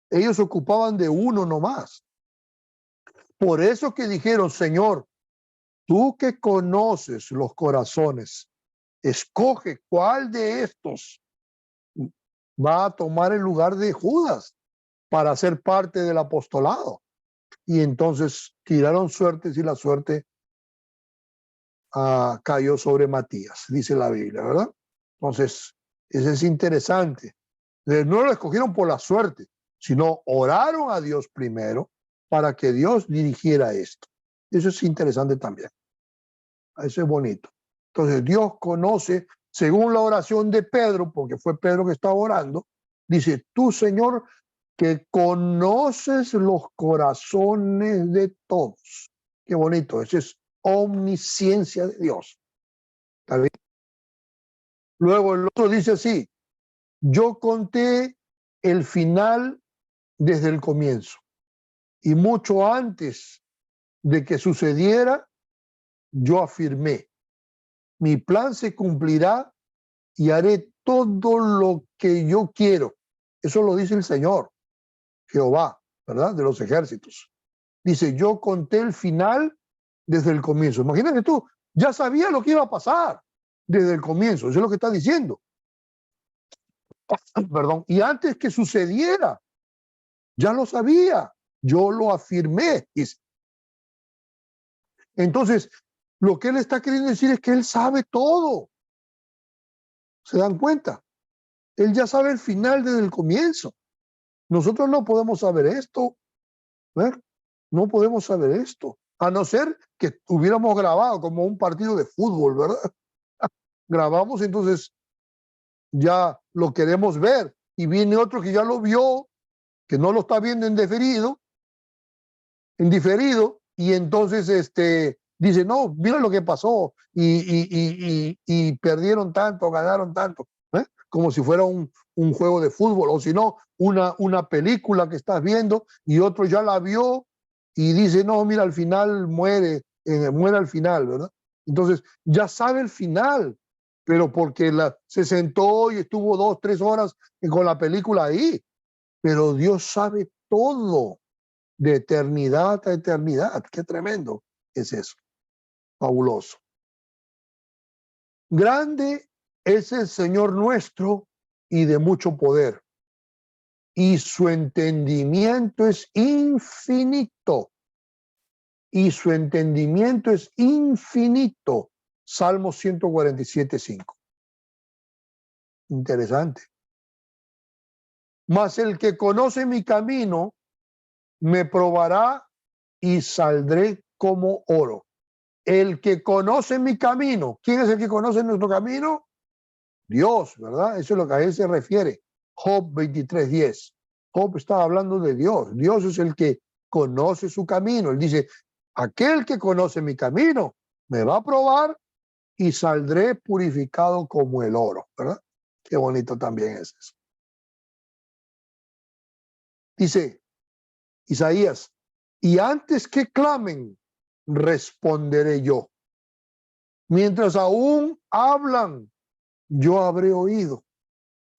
Speaker 1: ellos ocupaban de uno nomás. Por eso que dijeron, Señor, tú que conoces los corazones, escoge cuál de estos va a tomar el lugar de Judas para ser parte del apostolado. Y entonces tiraron suertes y la suerte cayó sobre Matías, dice la Biblia, ¿verdad? Entonces, eso es interesante. No lo escogieron por la suerte, sino oraron a Dios primero para que Dios dirigiera esto. Eso es interesante también. Eso es bonito. Entonces, Dios conoce, según la oración de Pedro, porque fue Pedro que estaba orando, dice, tú, Señor, que conoces los corazones de todos. Qué bonito, eso es omnisciencia de Dios. ¿Está bien? Luego el otro dice así, yo conté el final desde el comienzo y mucho antes de que sucediera, yo afirmé, mi plan se cumplirá y haré todo lo que yo quiero. Eso lo dice el Señor, Jehová, ¿verdad? De los ejércitos. Dice, yo conté el final desde el comienzo. Imagínate tú, ya sabía lo que iba a pasar desde el comienzo. Eso es lo que está diciendo. Perdón. Y antes que sucediera, ya lo sabía. Yo lo afirmé. Dice. Entonces, lo que él está queriendo decir es que él sabe todo. ¿Se dan cuenta? Él ya sabe el final desde el comienzo. Nosotros no podemos saber esto. ¿Ver? No podemos saber esto. A no ser que hubiéramos grabado como un partido de fútbol, ¿verdad? Grabamos, entonces ya lo queremos ver. Y viene otro que ya lo vio, que no lo está viendo en diferido, y entonces dice, no, mira lo que pasó, y perdieron tanto, ganaron tanto, ¿eh? Como si fuera un juego de fútbol, o si no, una película que estás viendo y otro ya la vio y dice, no, mira, al final muere al final, ¿verdad? Entonces, ya sabe el final, pero porque se sentó y estuvo 2, 3 horas con la película ahí, pero Dios sabe todo de eternidad a eternidad. Qué tremendo es eso. Fabuloso. Grande es el Señor nuestro y de mucho poder, y su entendimiento es infinito. Y su entendimiento es infinito. Salmo 147:5. Interesante. Mas el que conoce mi camino me probará y saldré como oro. El que conoce mi camino. ¿Quién es el que conoce nuestro camino? Dios, ¿verdad? Eso es lo que a él se refiere. Job 23:10. Job estaba hablando de Dios. Dios es el que conoce su camino. Él dice, aquel que conoce mi camino me va a probar y saldré purificado como el oro, ¿verdad? Qué bonito también es eso. Dice Isaías, y antes que clamen, responderé yo. Mientras aún hablan, yo habré oído.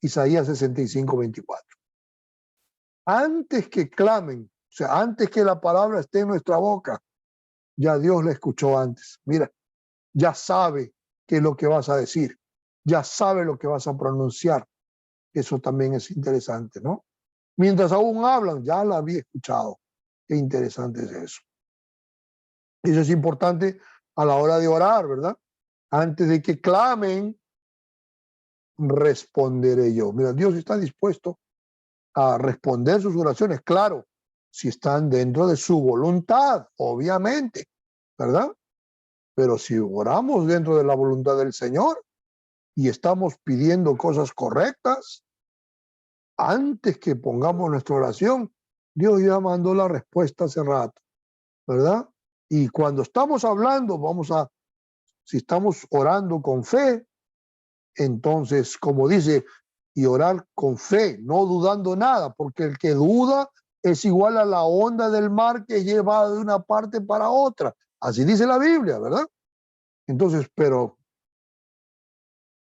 Speaker 1: Isaías 65:24. Antes que clamen, o sea, antes que la palabra esté en nuestra boca, ya Dios la escuchó antes. Mira, ya sabe qué es lo que vas a decir, ya sabe lo que vas a pronunciar. Eso también es interesante, ¿no? Mientras aún hablan, ya la había escuchado. Qué interesante es eso. Eso es importante a la hora de orar, ¿verdad? Antes de que clamen, responderé yo. Mira, Dios está dispuesto a responder sus oraciones, claro, si están dentro de su voluntad, obviamente, ¿verdad? Pero si oramos dentro de la voluntad del Señor y estamos pidiendo cosas correctas, antes que pongamos nuestra oración, Dios ya mandó la respuesta hace rato, ¿verdad? Y cuando estamos hablando, si estamos orando con fe, entonces, como dice, y orar con fe, no dudando nada, porque el que duda es igual a la onda del mar que lleva de una parte para otra. Así dice la Biblia, ¿verdad? Entonces, pero,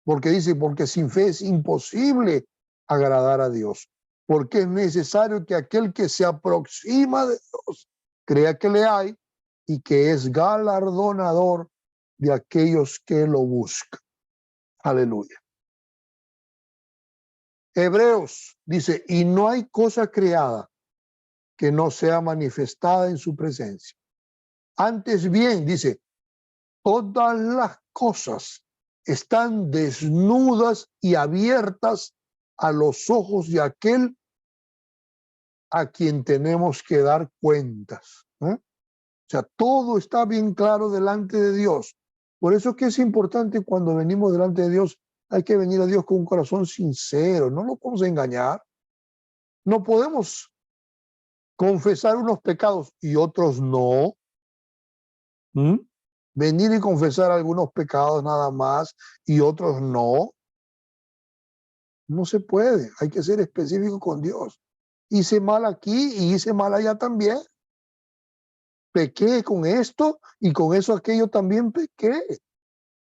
Speaker 1: porque dice, porque sin fe es imposible agradar a Dios, porque es necesario que aquel que se aproxima de Dios crea que le hay y que es galardonador de aquellos que lo buscan. Aleluya. Hebreos dice, y no hay cosa creada que no sea manifestada en su presencia. Antes bien, dice, todas las cosas están desnudas y abiertas a los ojos de aquel a quien tenemos que dar cuentas. O sea, todo está bien claro delante de Dios. Por eso es que es importante cuando venimos delante de Dios, hay que venir a Dios con un corazón sincero, no lo podemos engañar. No podemos confesar unos pecados y otros no. Venir y confesar algunos pecados nada más y otros no. No se puede. Hay que ser específico con Dios. Hice mal aquí y hice mal allá también. Pequé con esto y con eso aquello también pequé.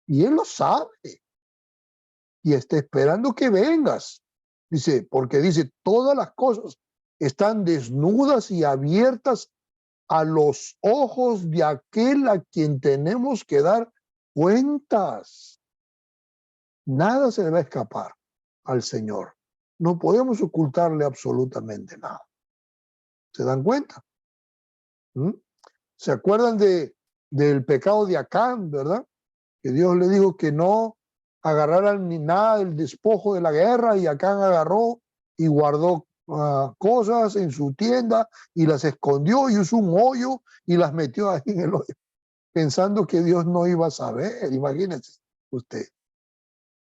Speaker 1: Y Él lo sabe. Y está esperando que vengas. Dice, porque dice, todas las cosas están desnudas y abiertas a los ojos de aquel a quien tenemos que dar cuentas. Nada se le va a escapar al Señor. No podemos ocultarle absolutamente nada. ¿Se dan cuenta? ¿Se acuerdan del pecado de Acán, verdad? Que Dios le dijo que no agarraran ni nada del despojo de la guerra, y Acán agarró y guardó cosas en su tienda y las escondió y usó un hoyo y las metió ahí en el hoyo, pensando que Dios no iba a saber, imagínense usted.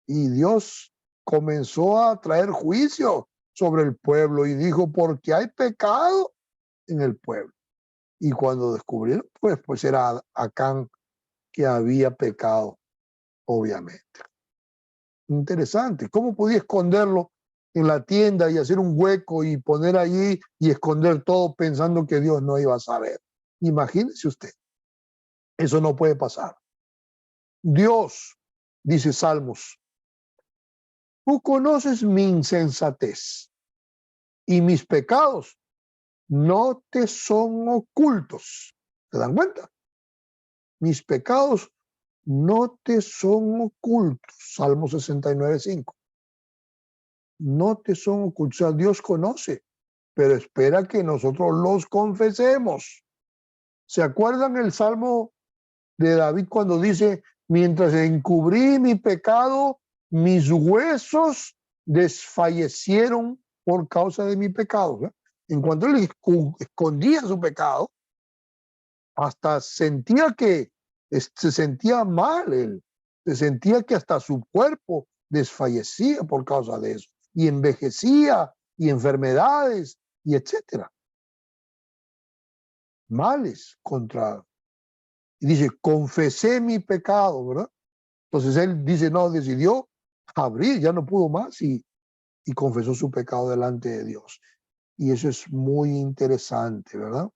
Speaker 1: Y Dios comenzó a traer juicio sobre el pueblo y dijo, porque hay pecado en el pueblo. Y cuando descubrieron, pues era Acán que había pecado, obviamente. Interesante. ¿Cómo podía esconderlo en la tienda y hacer un hueco y poner allí y esconder todo pensando que Dios no iba a saber? Imagínese usted. Eso no puede pasar. Dios, dice Salmos, tú conoces mi insensatez y mis pecados no te son ocultos. ¿Se dan cuenta? Mis pecados no te son ocultos. Salmo 69:5. No te son ocultos. O sea, Dios conoce, pero espera que nosotros los confesemos. ¿Se acuerdan el Salmo de David cuando dice, mientras encubrí mi pecado, mis huesos desfallecieron por causa de mi pecado? En cuanto él escondía su pecado, hasta sentía que se sentía mal él, se sentía que hasta su cuerpo desfallecía por causa de eso, y envejecía, y enfermedades, y etcétera. Males contra... Y dice, confesé mi pecado, ¿verdad? Entonces él dice, no, decidió abrir, ya no pudo más, y confesó su pecado delante de Dios. Y eso es muy interesante, ¿verdad?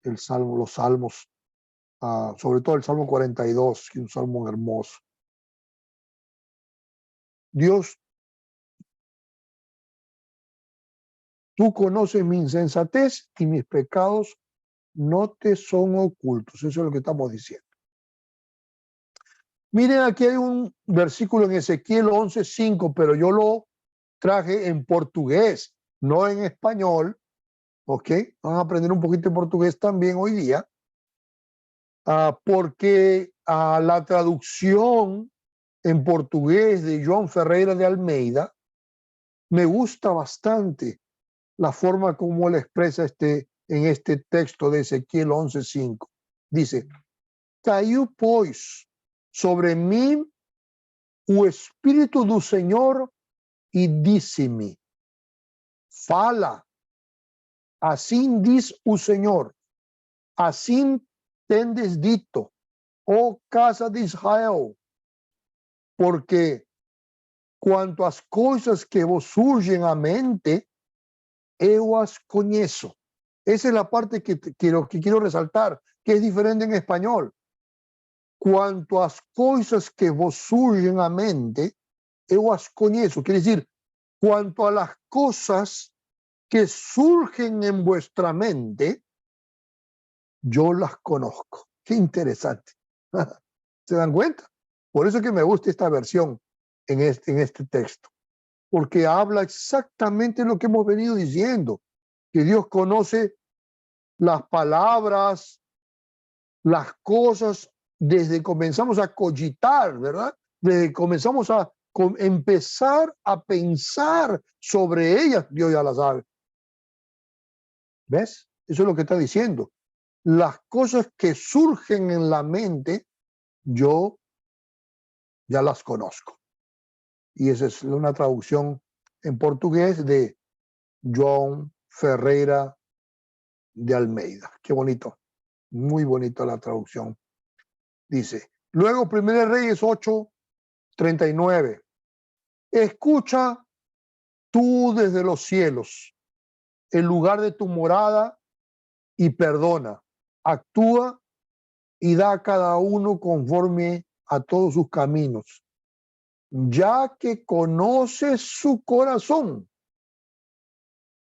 Speaker 1: El Salmo, los Salmos, sobre todo el Salmo 42, que es un salmo hermoso. Dios, tú conoces mi insensatez y mis pecados no te son ocultos. Eso es lo que estamos diciendo. Miren, aquí hay un versículo en Ezequiel 11:5, pero yo lo traje en portugués, no en español. ¿Ok? Vamos a aprender un poquito de portugués también hoy día, porque la traducción en portugués de João Ferreira de Almeida me gusta bastante la forma como él expresa en este texto de Ezequiel 11:5. Dice, caiu, pois, sobre mim o Espírito do Senhor e disse-me, fala, assim diz o Senhor, assim tendes dito, oh casa de Israel, porque quanto às coisas que vos surgem à mente, eu as conheço. Esa es la parte que quiero resaltar, que es diferente en español. Cuanto a las cosas que vos surgen a mente, eu as conheço. Quiere decir, cuanto a las cosas que surgen en vuestra mente, yo las conozco. Qué interesante. ¿Se dan cuenta? Por eso que me gusta esta versión en este texto, porque habla exactamente lo que hemos venido diciendo, que Dios conoce las palabras, las cosas, desde comenzamos a cogitar, ¿verdad? Desde comenzamos a empezar a pensar sobre ellas, Dios ya las sabe. ¿Ves? Eso es lo que está diciendo. Las cosas que surgen en la mente, yo ya las conozco. Y esa es una traducción en portugués de João Ferreira de Almeida. Qué bonito. Muy bonito la traducción. Dice, luego 1 Reyes 8:39. Escucha tú desde los cielos el lugar de tu morada y perdona. Actúa y da a cada uno conforme a todos sus caminos, ya que conoces su corazón,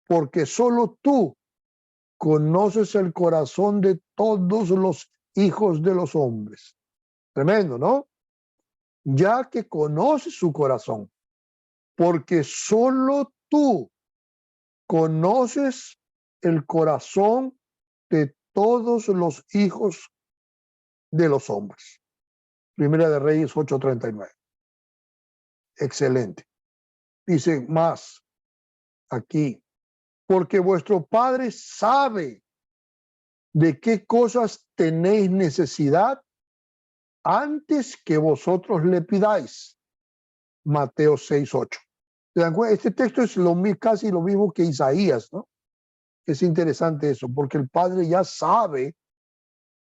Speaker 1: porque solo tú conoces el corazón de todos los hijos de los hombres. Tremendo, ¿no? Ya que conoces su corazón, porque solo tú conoces el corazón de todos los hijos de los hombres. Primera de Reyes 8:39. Excelente. Dice más aquí, porque vuestro Padre sabe de qué cosas tenéis necesidad antes que vosotros le pidáis. Mateo 6:8. Este texto es casi lo mismo que Isaías, ¿no? Es interesante eso, porque el Padre ya sabe,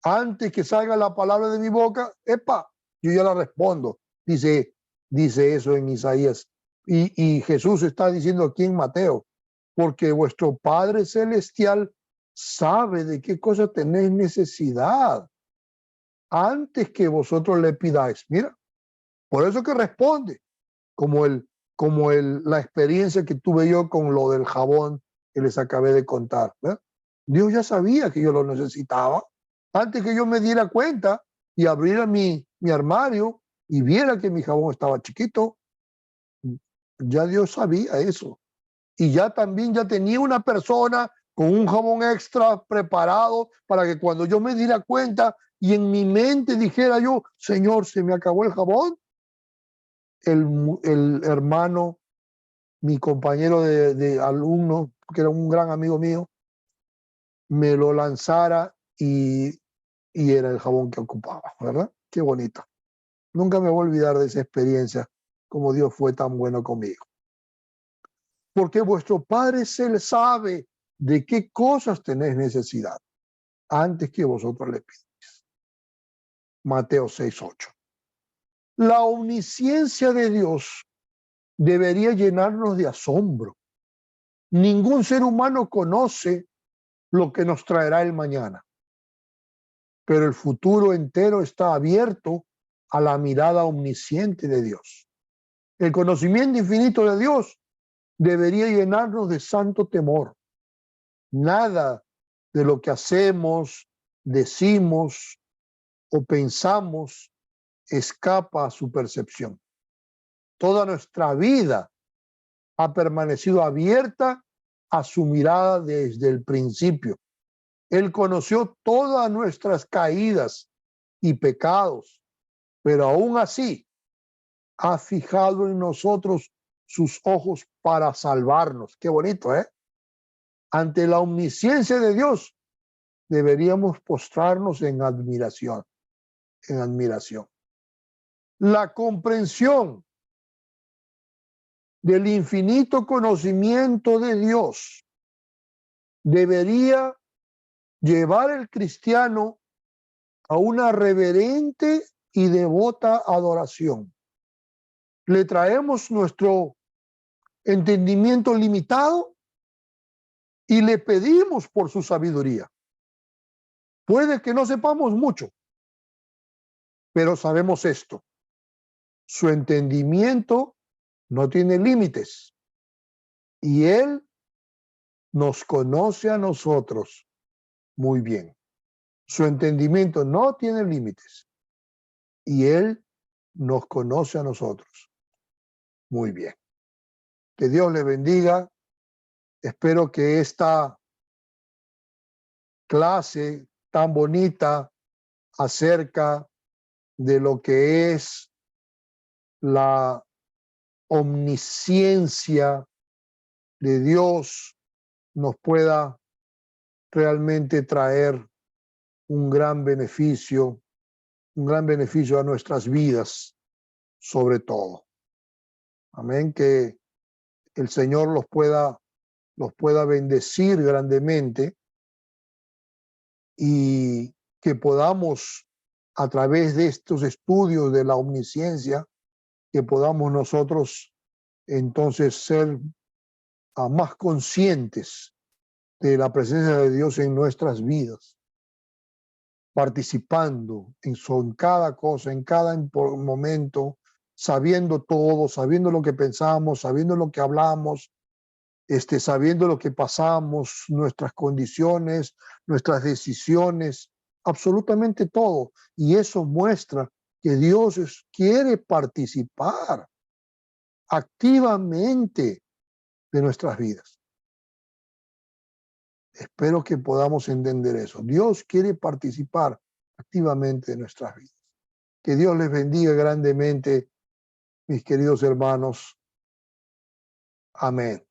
Speaker 1: antes que salga la palabra de mi boca, epa, yo ya la respondo. Dice eso en Isaías. Y Jesús está diciendo aquí en Mateo, porque vuestro Padre Celestial sabe de qué cosa tenéis necesidad antes que vosotros le pidáis. Mira, por eso que responde, la experiencia que tuve yo con lo del jabón que les acabé de contar. ¿Verdad? Dios ya sabía que yo lo necesitaba. Antes que yo me diera cuenta y abriera mi armario y viera que mi jabón estaba chiquito, ya Dios sabía eso. Y ya también ya tenía una persona con un jabón extra preparado para que cuando yo me diera cuenta y en mi mente dijera yo, Señor, se me acabó el jabón, el hermano, mi compañero de alumno, que era un gran amigo mío, me lo lanzara y era el jabón que ocupaba, ¿verdad? Qué bonito. Nunca me voy a olvidar de esa experiencia, como Dios fue tan bueno conmigo. Porque vuestro Padre se sabe de qué cosas tenéis necesidad antes que vosotros le pidáis. Mateo 6:8. La omnisciencia de Dios debería llenarnos de asombro. Ningún ser humano conoce lo que nos traerá el mañana, pero el futuro entero está abierto a la mirada omnisciente de Dios. El conocimiento infinito de Dios debería llenarnos de santo temor. Nada de lo que hacemos, decimos o pensamos escapa a su percepción. Toda nuestra vida ha permanecido abierta a su mirada desde el principio. Él conoció todas nuestras caídas y pecados, pero aún así ha fijado en nosotros sus ojos para salvarnos. Qué bonito, ¿eh? Ante la omnisciencia de Dios, deberíamos postrarnos en admiración, en admiración. La comprensión del infinito conocimiento de Dios debería llevar al cristiano a una reverente y devota adoración. Le traemos nuestro entendimiento limitado y le pedimos por su sabiduría. Puede que no sepamos mucho, pero sabemos esto: su entendimiento no tiene límites y Él nos conoce a nosotros muy bien. Su entendimiento no tiene límites y Él nos conoce a nosotros muy bien. Que Dios le bendiga. Espero que esta clase tan bonita acerca de lo que es la omnisciencia de Dios nos pueda realmente traer un gran beneficio a nuestras vidas, sobre todo. Amén. Que el Señor los pueda bendecir grandemente y que podamos, a través de estos estudios de la omnisciencia, que podamos nosotros entonces ser más conscientes de la presencia de Dios en nuestras vidas, participando en cada cosa, en cada momento, sabiendo todo, sabiendo lo que pensamos, sabiendo lo que hablamos, sabiendo lo que pasamos, nuestras condiciones, nuestras decisiones, absolutamente todo. Y eso muestra que Dios quiere participar activamente de nuestras vidas. Espero que podamos entender eso. Dios quiere participar activamente de nuestras vidas. Que Dios les bendiga grandemente mis queridos hermanos. Amén.